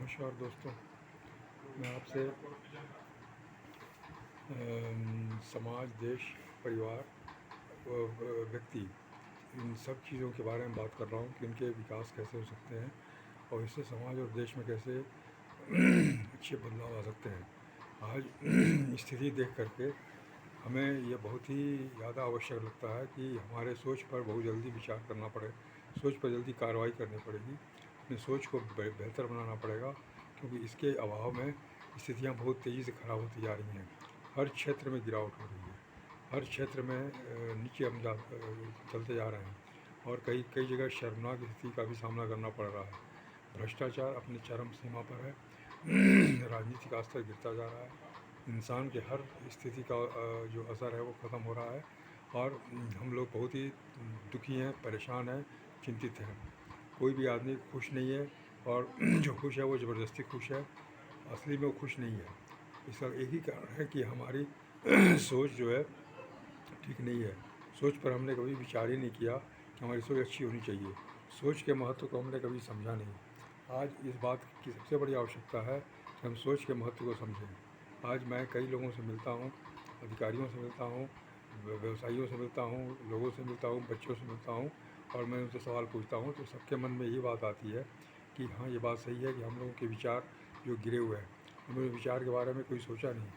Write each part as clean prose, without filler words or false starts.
नमस्कार दोस्तों, मैं आपसे समाज, देश, परिवार व्यक्ति इन सब चीज़ों के बारे में बात कर रहा हूँ कि इनके विकास कैसे हो सकते हैं और इससे समाज और देश में कैसे अच्छे बदलाव आ सकते हैं। आज स्थिति देख करके हमें यह बहुत ही ज़्यादा आवश्यक लगता है कि हमारे सोच पर बहुत जल्दी विचार करना पड़े, सोच पर जल्दी कार्रवाई करनी पड़ेगी, अपनी सोच को बेहतर बनाना पड़ेगा, क्योंकि इसके अभाव में स्थितियां बहुत तेज़ी से ख़राब होती जा रही हैं। हर क्षेत्र में गिरावट हो रही है, हर क्षेत्र में नीचे हम चलते जा रहे हैं और कई कई जगह शर्मनाक स्थिति का भी सामना करना पड़ रहा है। भ्रष्टाचार अपनी चरम सीमा पर है, राजनीतिक स्तर गिरता जा रहा है, इंसान के हर स्थिति का जो असर है वो ख़त्म हो रहा है और हम लोग बहुत ही दुखी हैं, परेशान हैं, चिंतित हैं। कोई भी आदमी खुश नहीं है और जो खुश है वो ज़बरदस्ती खुश है, असली में वो खुश नहीं है। इसका एक ही कारण है कि हमारी सोच जो है ठीक नहीं है। सोच पर हमने कभी विचार ही नहीं किया कि हमारी सोच अच्छी होनी चाहिए। सोच के महत्व को हमने कभी समझा नहीं। आज इस बात की सबसे बड़ी आवश्यकता है कि हम सोच के महत्व को समझें। आज मैं कई लोगों से मिलता हूँ, अधिकारियों से मिलता हूँ, व्यवसायियों से मिलता हूँ, लोगों से मिलता हूँ, बच्चों से मिलता हूँ और मैं उनसे सवाल पूछता हूँ तो सबके मन में ये बात आती है कि हाँ, ये बात सही है कि हम लोगों के विचार जो गिरे हुए हैं, उन्होंने विचार के बारे में कोई सोचा नहीं,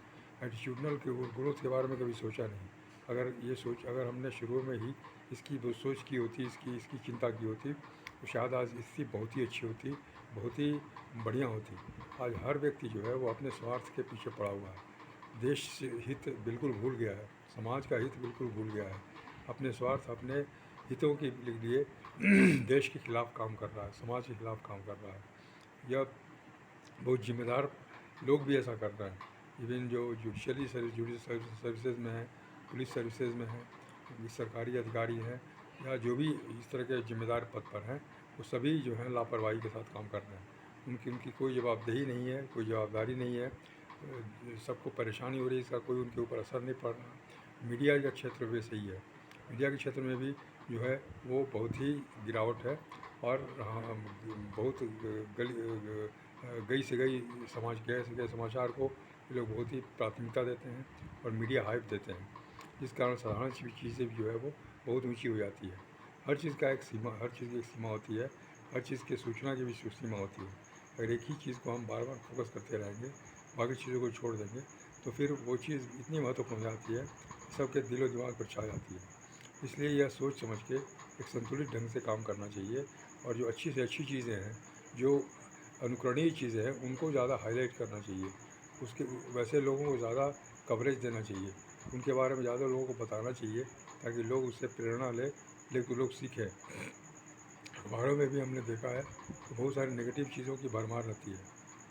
एटीट्यूडनल के ग्रोथ के बारे में कभी सोचा नहीं। अगर हमने शुरू में ही इसकी सोच की होती, इसकी चिंता की होती तो शायद आज स्थिति बहुत ही अच्छी होती, बहुत ही बढ़िया होती। आज हर व्यक्ति जो है वो अपने स्वार्थ के पीछे पड़ा हुआ है, देश हित बिल्कुल भूल गया है, समाज का हित बिल्कुल भूल गया है, अपने स्वार्थ, अपने हितों के लिए देश के खिलाफ काम कर रहा है, समाज के खिलाफ काम कर रहा है। यह बहुत जिम्मेदार लोग भी ऐसा कर रहे हैं। इवन जो जुडिशल सर्विसेज में है, पुलिस सर्विसेज में है, सरकारी अधिकारी हैं या जो भी इस तरह के जिम्मेदार पद पर हैं, वो सभी जो हैं लापरवाही के साथ काम कर रहे हैं। उनकी कोई जवाबदेही नहीं है, कोई जवाबदारी नहीं है, सबको परेशानी हो रही है, इसका कोई उनके ऊपर असर नहीं पड़ रहा। मीडिया का क्षेत्र भी सही है, मीडिया के क्षेत्र में भी जो है वो बहुत ही गिरावट है और बहुत गई से गई गए से गए समाचार को ये लोग बहुत ही प्राथमिकता देते हैं और मीडिया हाइप देते हैं, जिस कारण साधारण चीज़ें भी जो है वो बहुत ऊंची हो जाती है। हर चीज़ की एक सीमा होती है, हर चीज़ की सूचना की भी सीमा होती है। अगर एक ही चीज़ को हम बार बार फोकस करते रहेंगे, बाकी चीज़ों को छोड़ देंगे, तो फिर वो चीज़ इतनी महत्वपूर्ण हो जाती है कि सबके दिलो दिमाग पर छा जाती है। इसलिए यह सोच समझ के एक संतुलित ढंग से काम करना चाहिए और जो अच्छी से अच्छी चीज़ें हैं, जो अनुकरणीय चीज़ें हैं, उनको ज़्यादा हाईलाइट करना चाहिए। उसके वैसे लोगों को ज़्यादा कवरेज देना चाहिए, उनके बारे में ज़्यादा लोगों को बताना चाहिए ताकि लोग उससे प्रेरणा ले तो लोग सीखें। अखबारों में भी हमने देखा है कि बहुत सारी नेगेटिव चीज़ों की भरमार रहती है,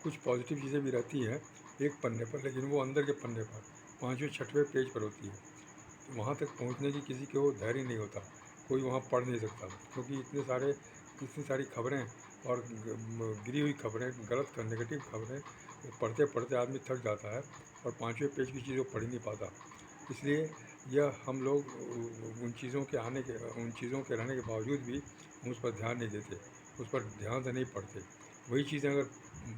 कुछ पॉजिटिव चीज़ें भी रहती हैं एक पन्ने पर, लेकिन वो अंदर के पन्ने पर 5वें 6वें पेज पर होती है। वहाँ तक पहुँचने की किसी को धैर्य नहीं होता, कोई वहाँ पढ़ नहीं सकता, क्योंकि इतनी सारी खबरें और गिरी हुई खबरें, गलत नेगेटिव खबरें पढ़ते पढ़ते आदमी थक जाता है और 5वें पेज की चीज़ वो पढ़ ही नहीं पाता। इसलिए यह हम लोग उन चीज़ों के रहने के बावजूद भी हम उस पर ध्यान नहीं देते, उस पर ध्यान से नहीं पढ़ते। वही चीज़ें अगर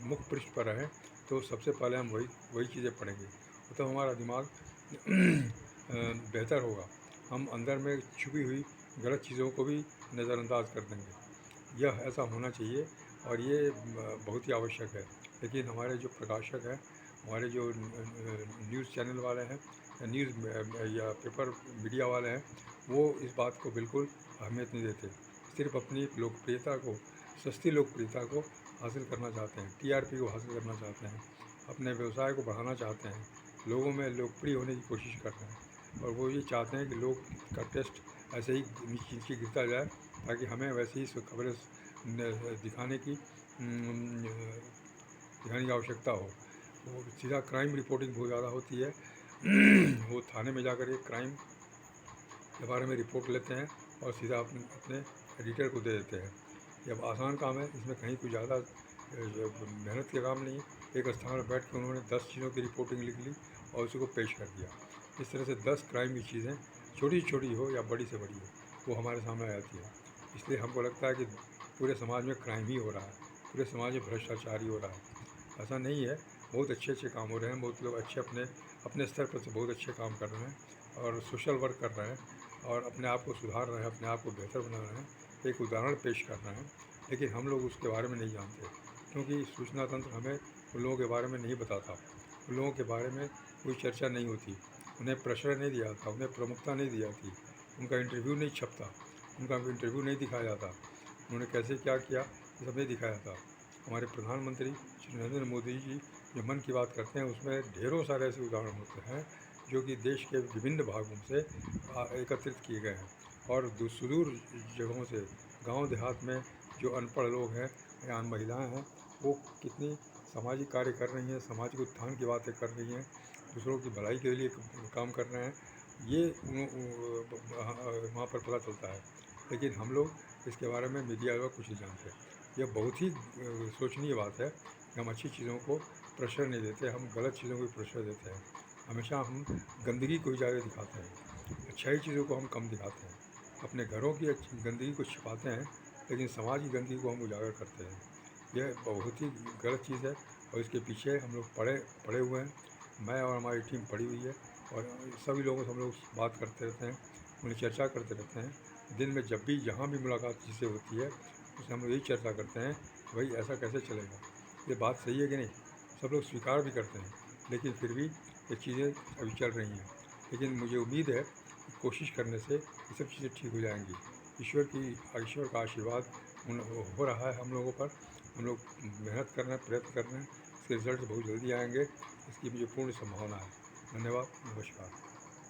मुख्य पृष्ठ पर रहें तो सबसे पहले हम वही चीज़ें पढ़ेंगे, तो हमारा दिमाग बेहतर होगा। हम अंदर में छुपी हुई गलत चीज़ों को भी नज़रअंदाज कर देंगे। यह ऐसा होना चाहिए और ये बहुत ही आवश्यक है। लेकिन हमारे जो प्रकाशक हैं, हमारे जो न्यूज़ चैनल वाले हैं या या पेपर मीडिया वाले हैं, वो इस बात को बिल्कुल अहमियत नहीं देते, सिर्फ अपनी लोकप्रियता को, सस्ती लोकप्रियता को हासिल करना चाहते हैं, टीआरपी को हासिल करना चाहते हैं, अपने व्यवसाय को बढ़ाना चाहते हैं, लोगों में लोकप्रिय होने की कोशिश कर रहे हैं और वो ये चाहते हैं कि लोग का टेस्ट ऐसे ही नीचे गिरता जाए ताकि हमें वैसे ही खबरें दिखाने की आवश्यकता हो। वो सीधा क्राइम रिपोर्टिंग बहुत ज़्यादा होती है। वो थाने में जाकर एक क्राइम के बारे में रिपोर्ट लेते हैं और सीधा अपने एडिटर को दे देते हैं। ये अब आसान काम है, इसमें कहीं कोई ज़्यादा मेहनत का काम नहीं है। एक स्थान पर बैठ के उन्होंने 10 चीज़ों की रिपोर्टिंग लिख ली और उसी को पेश कर दिया। इस तरह से 10 क्राइम की चीज़ें, छोटी छोटी हो या बड़ी से बड़ी हो, वो हमारे सामने आ जाती है। इसलिए हमको लगता है कि पूरे समाज में क्राइम ही हो रहा है, पूरे समाज में भ्रष्टाचार ही हो रहा है। ऐसा नहीं है, बहुत अच्छे काम हो रहे हैं, बहुत लोग अच्छे अपने अपने स्तर पर से बहुत अच्छे काम कर रहे हैं और सोशल वर्क कर रहे हैं और अपने आप को सुधार रहे हैं, अपने आप को बेहतर बना रहे हैं, एक उदाहरण पेश कर रहे हैं। लेकिन हम लोग उसके बारे में नहीं जानते, क्योंकि सूचना तंत्र हमें उन लोगों के बारे में नहीं बताता, उन लोगों के बारे में कोई चर्चा नहीं होती, उन्हें प्रेशर नहीं दिया जाता, उन्हें प्रमुखता नहीं दी जाती, उनका इंटरव्यू नहीं छपता, उनका इंटरव्यू नहीं दिखाया जाता, उन्होंने कैसे क्या किया ये सब नहीं दिखाया जाता। हमारे प्रधानमंत्री श्री नरेंद्र मोदी जी जो मन की बात करते हैं उसमें ढेरों सारे ऐसे उदाहरण होते हैं जो कि देश के विभिन्न भागों से एकत्रित किए गए हैं और सुदूर जगहों से, गांव देहात में जो अनपढ़ लोग हैं या महिलाएं हैं, वो कितनी सामाजिक कार्य कर रही हैं, सामाजिक उत्थान की बातें कर रही हैं, दूसरों की भलाई के लिए काम कर रहे हैं, ये वहाँ पर पता चलता है। लेकिन हम लोग इसके बारे में मीडिया का कुछ नहीं जानते। यह बहुत ही शोचनीय बात है कि हम अच्छी चीज़ों को प्रेशर नहीं देते, हम गलत चीज़ों को प्रेशर देते हैं। हमेशा हम गंदगी को ही ज़्यादा दिखाते हैं, अच्छाई चीज़ों को हम कम दिखाते हैं। अपने घरों की गंदगी को छिपाते हैं, लेकिन समाज की गंदगी को हम उजागर करते हैं। यह बहुत ही गलत चीज़ है और इसके पीछे हम लोग पड़े हुए हैं। मैं और हमारी टीम पड़ी हुई है और सभी लोगों से हम लोग बात करते रहते हैं, उन्हें चर्चा करते रहते हैं। दिन में जब भी जहाँ भी मुलाकात जिससे होती है उससे हम लोग यही चर्चा करते हैं कि भाई ऐसा कैसे चलेगा, ये बात सही है कि नहीं। सब लोग स्वीकार भी करते हैं, लेकिन फिर भी ये चीज़ें अभी चल रही हैं। लेकिन मुझे उम्मीद है कि कोशिश करने से ये सब चीज़ें ठीक हो जाएंगी। ईश्वर का आशीर्वाद हो रहा है हम लोगों पर। हम लोग मेहनत कर रहे हैं, प्रयत्न कर रहे हैं, इसके रिजल्ट बहुत जल्दी आएंगे, इसकी मुझे पूर्ण संभावना है। धन्यवाद, नमस्कार।